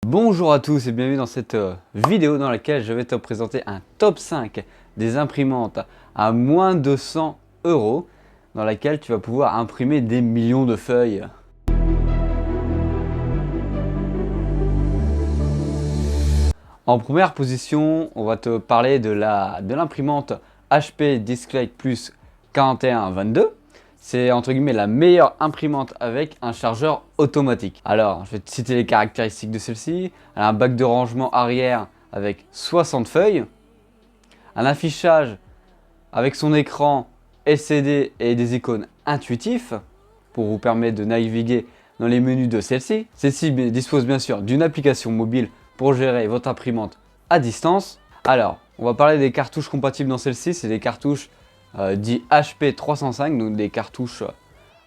Bonjour à tous et bienvenue dans cette vidéo dans laquelle je vais te présenter un top 5 des imprimantes à moins de 100 € dans laquelle tu vas pouvoir imprimer des millions de feuilles. En première position, on va te parler de l'imprimante HP Disclate Plus 4122. C'est entre guillemets la meilleure imprimante avec un chargeur automatique. Alors, je vais te citer les caractéristiques de celle-ci. Elle a un bac de rangement arrière avec 60 feuilles, un affichage avec son écran LCD et des icônes intuitifs pour vous permettre de naviguer dans les menus de celle-ci. Celle-ci dispose bien sûr d'une application mobile pour gérer votre imprimante à distance. Alors, on va parler des cartouches compatibles dans celle-ci. C'est des cartouches dit HP 305, donc des cartouches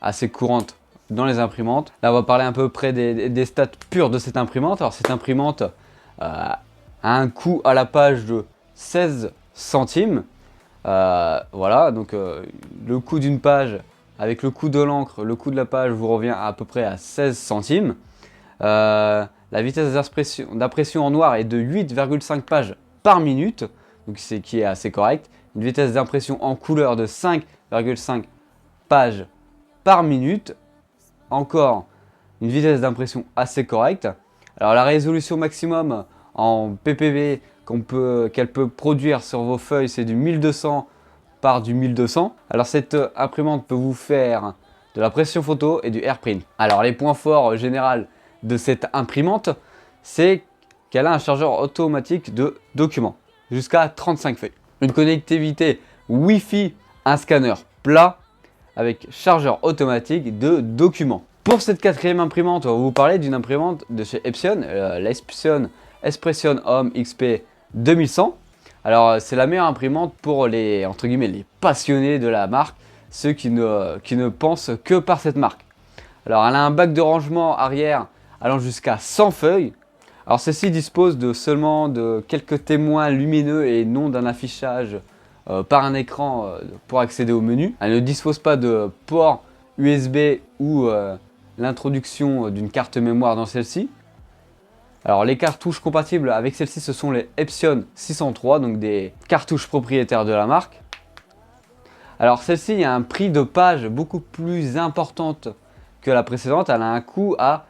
assez courantes dans les imprimantes. Là, on va parler à peu près des stats pures de cette imprimante. Alors, cette imprimante a un coût à la page de 16 centimes. Voilà, donc le coût d'une page avec le coût de l'encre, le coût de la page vous revient à peu près à 16 centimes. La vitesse d'impression en noir est de 8,5 pages par minute, donc c'est qui est assez correct. Une vitesse d'impression en couleur de 5,5 pages par minute. Encore une vitesse d'impression assez correcte. Alors la résolution maximum en PPV qu'elle peut produire sur vos feuilles, c'est du 1200 par du 1200. Alors cette imprimante peut vous faire de la pression photo et du airprint. Alors les points forts généraux de cette imprimante, c'est qu'elle a un chargeur automatique de documents jusqu'à 35 feuilles. Une connectivité Wi-Fi, un scanner plat avec chargeur automatique de documents. Pour cette quatrième imprimante, on va vous parler d'une imprimante de chez Epson, l'Epson Expression Home XP 2100. Alors c'est la meilleure imprimante pour les, entre guillemets, les passionnés de la marque, ceux qui ne pensent que par cette marque. Alors elle a un bac de rangement arrière allant jusqu'à 100 feuilles. Alors celle-ci dispose seulement de quelques témoins lumineux et non d'un affichage par un écran pour accéder au menu. Elle ne dispose pas de port USB ou l'introduction d'une carte mémoire dans celle-ci. Alors les cartouches compatibles avec celle-ci, ce sont les Epson 603, donc des cartouches propriétaires de la marque. Alors celle-ci a un prix de page beaucoup plus importante que la précédente. Elle a un coût à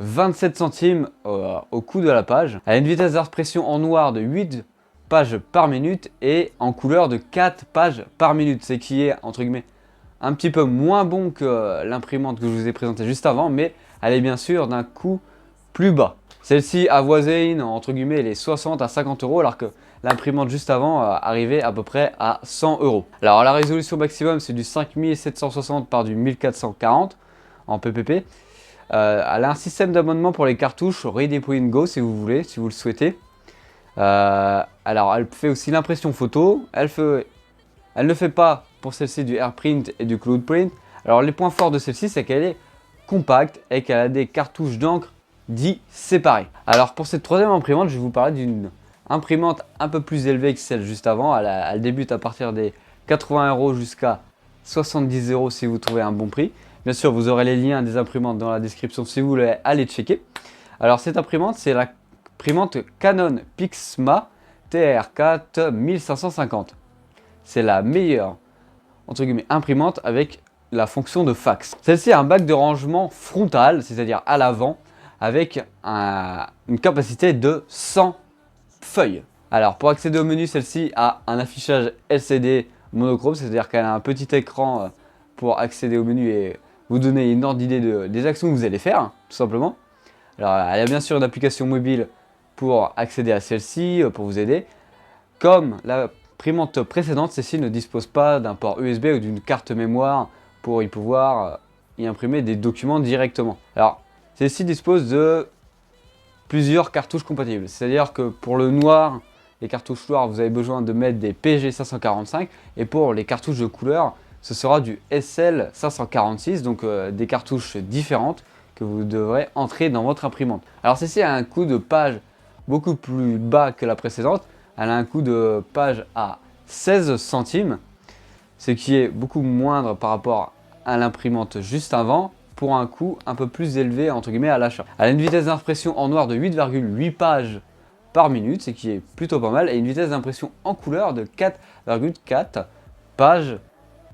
27 centimes au coût de la page. Elle a une vitesse d'impression en noir de 8 pages par minute et en couleur de 4 pages par minute. C'est qui est entre guillemets un petit peu moins bon que l'imprimante que je vous ai présentée juste avant, mais elle est bien sûr d'un coût plus bas. Celle-ci avoisine entre guillemets les 60 à 50 € alors que l'imprimante juste avant arrivait à peu près à 100 €. Alors la résolution maximum c'est du 5760 par du 1440 en PPP. Elle a un système d'abonnement pour les cartouches Ready Print Go si vous voulez, si vous le souhaitez. Alors elle fait aussi l'impression photo. Elle ne fait pas pour celle-ci du AirPrint et du Cloud Print. Alors les points forts de celle-ci c'est qu'elle est compacte et qu'elle a des cartouches d'encre dits séparées. Alors pour cette troisième imprimante, je vais vous parler d'une imprimante un peu plus élevée que celle juste avant. Elle débute à partir des 80 € jusqu'à 70 € si vous trouvez un bon prix. Bien sûr, vous aurez les liens des imprimantes dans la description si vous voulez aller checker. Alors cette imprimante, c'est l'imprimante Canon Pixma TR4 1550. C'est la meilleure entre guillemets imprimante avec la fonction de fax. Celle-ci a un bac de rangement frontal, c'est-à-dire à l'avant, avec une capacité de 100 feuilles. Alors pour accéder au menu, celle-ci a un affichage LCD monochrome, c'est-à-dire qu'elle a un petit écran pour accéder au menu et vous donner une ordre d'idée des actions que vous allez faire, tout simplement. Alors elle a bien sûr une application mobile pour accéder à celle-ci, pour vous aider. Comme l'imprimante précédente, celle-ci ne dispose pas d'un port USB ou d'une carte mémoire pour y pouvoir y imprimer des documents directement. Alors celle-ci dispose de plusieurs cartouches compatibles. C'est-à-dire que pour le noir, les cartouches noires, vous avez besoin de mettre des PG545 et pour les cartouches de couleur, ce sera du SL546, donc des cartouches différentes que vous devrez entrer dans votre imprimante. Alors celle-ci a un coût de page beaucoup plus bas que la précédente. Elle a un coût de page à 16 centimes, ce qui est beaucoup moindre par rapport à l'imprimante juste avant. pour un coût un peu plus élevé entre guillemets à l'achat. Elle a une vitesse d'impression en noir de 8,8 pages par minute, ce qui est plutôt pas mal, et une vitesse d'impression en couleur de 4,4 pages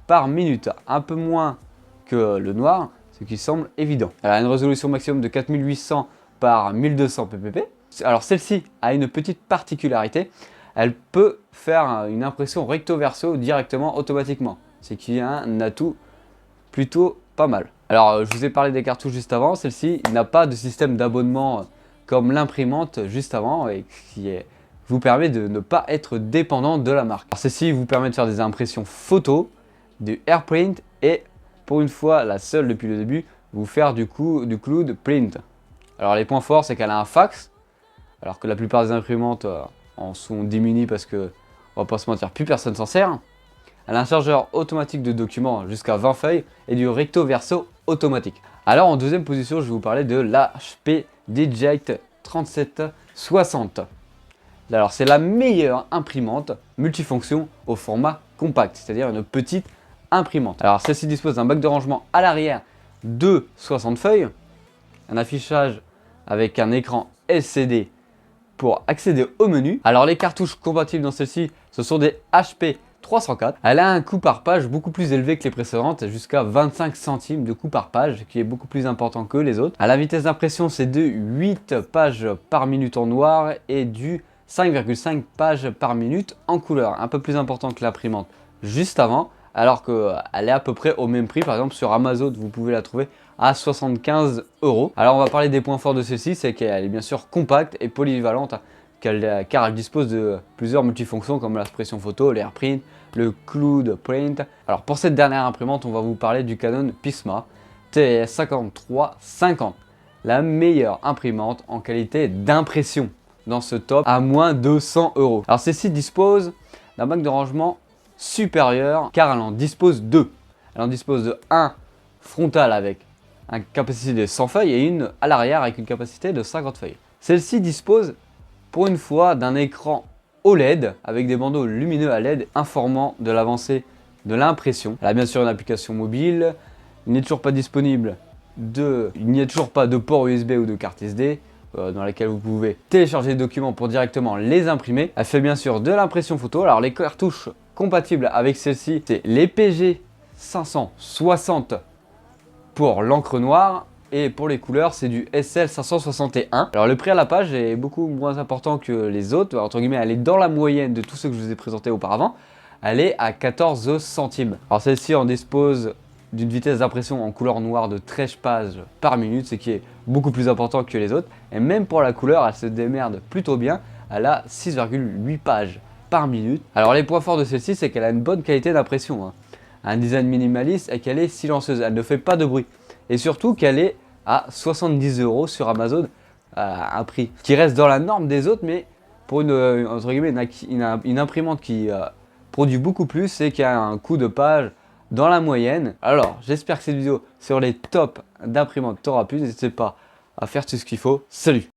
par minute, un peu moins que le noir, ce qui semble évident. Elle a une résolution maximum de 4800 par 1200 ppp. Alors celle-ci a une petite particularité, elle peut faire une impression recto verso directement automatiquement, ce qui est un atout plutôt pas mal. Alors je vous ai parlé des cartouches juste avant, celle-ci n'a pas de système d'abonnement comme l'imprimante juste avant et qui vous permet de ne pas être dépendant de la marque. Alors celle-ci vous permet de faire des impressions photos, du AirPrint et pour une fois la seule depuis le début, vous faire du Cloud Print. Alors les points forts c'est qu'elle a un fax, alors que la plupart des imprimantes en sont démunies parce que, on va pas se mentir, plus personne s'en sert. Elle a un chargeur automatique de documents jusqu'à 20 feuilles et du recto verso automatique. Alors en deuxième position, je vais vous parler de l'HP Digite 3760. Alors c'est la meilleure imprimante multifonction au format compact, c'est-à-dire une petite imprimante. Alors celle-ci dispose d'un bac de rangement à l'arrière de 60 feuilles, un affichage avec un écran LCD pour accéder au menu. Alors les cartouches compatibles dans celle-ci, ce sont des HP 304. Elle a un coût par page beaucoup plus élevé que les précédentes, jusqu'à 25 centimes de coût par page, qui est beaucoup plus important que les autres. À la vitesse d'impression, c'est de 8 pages par minute en noir et du 5,5 pages par minute en couleur, un peu plus important que l'imprimante juste avant, alors qu'elle est à peu près au même prix. Par exemple sur Amazon, vous pouvez la trouver à 75 €. Alors on va parler des points forts de celle-ci, c'est qu'elle est bien sûr compacte et polyvalente, car elle dispose de plusieurs multifonctions comme l'expression photo, l'AirPrint, le Cloud Print. Alors pour cette dernière imprimante, on va vous parler du Canon PIXMA TS5350, la meilleure imprimante en qualité d'impression dans ce top à moins de 100 €. Alors celle-ci dispose d'un bac de rangement supérieur car elle en dispose deux. Elle en dispose de un frontal avec une capacité de 100 feuilles et une à l'arrière avec une capacité de 50 feuilles. Celle-ci dispose pour une fois d'un écran OLED avec des bandeaux lumineux à LED informant de l'avancée de l'impression. Elle a bien sûr une application mobile, il n'est toujours pas disponible il n'y a toujours pas de port USB ou de carte SD dans laquelle vous pouvez télécharger des documents pour directement les imprimer. Elle fait bien sûr de l'impression photo. Alors les cartouches compatibles avec celle-ci, c'est les PG 560 pour l'encre noire et pour les couleurs c'est du SL 561. Alors le prix à la page est beaucoup moins important que les autres, entre guillemets elle est dans la moyenne de tout ce que je vous ai présenté auparavant. Elle est à 14 centimes. Alors celle-ci en dispose d'une vitesse d'impression en couleur noire de 13 pages par minute, ce qui est beaucoup plus important que les autres. Et même pour la couleur, elle se démerde plutôt bien. Elle a 6,8 pages par minute. Alors les points forts de celle-ci, c'est qu'elle a une bonne qualité d'impression, un design minimaliste et qu'elle est silencieuse. Elle ne fait pas de bruit. Et surtout qu'elle est à 70 € sur Amazon, un prix qui reste dans la norme des autres, mais pour entre guillemets, une imprimante qui produit beaucoup plus et qui a un coût de page dans la moyenne. Alors j'espère que cette vidéo sur les tops d'imprimantes t'aura plu. N'hésitez pas à faire tout ce qu'il faut. Salut!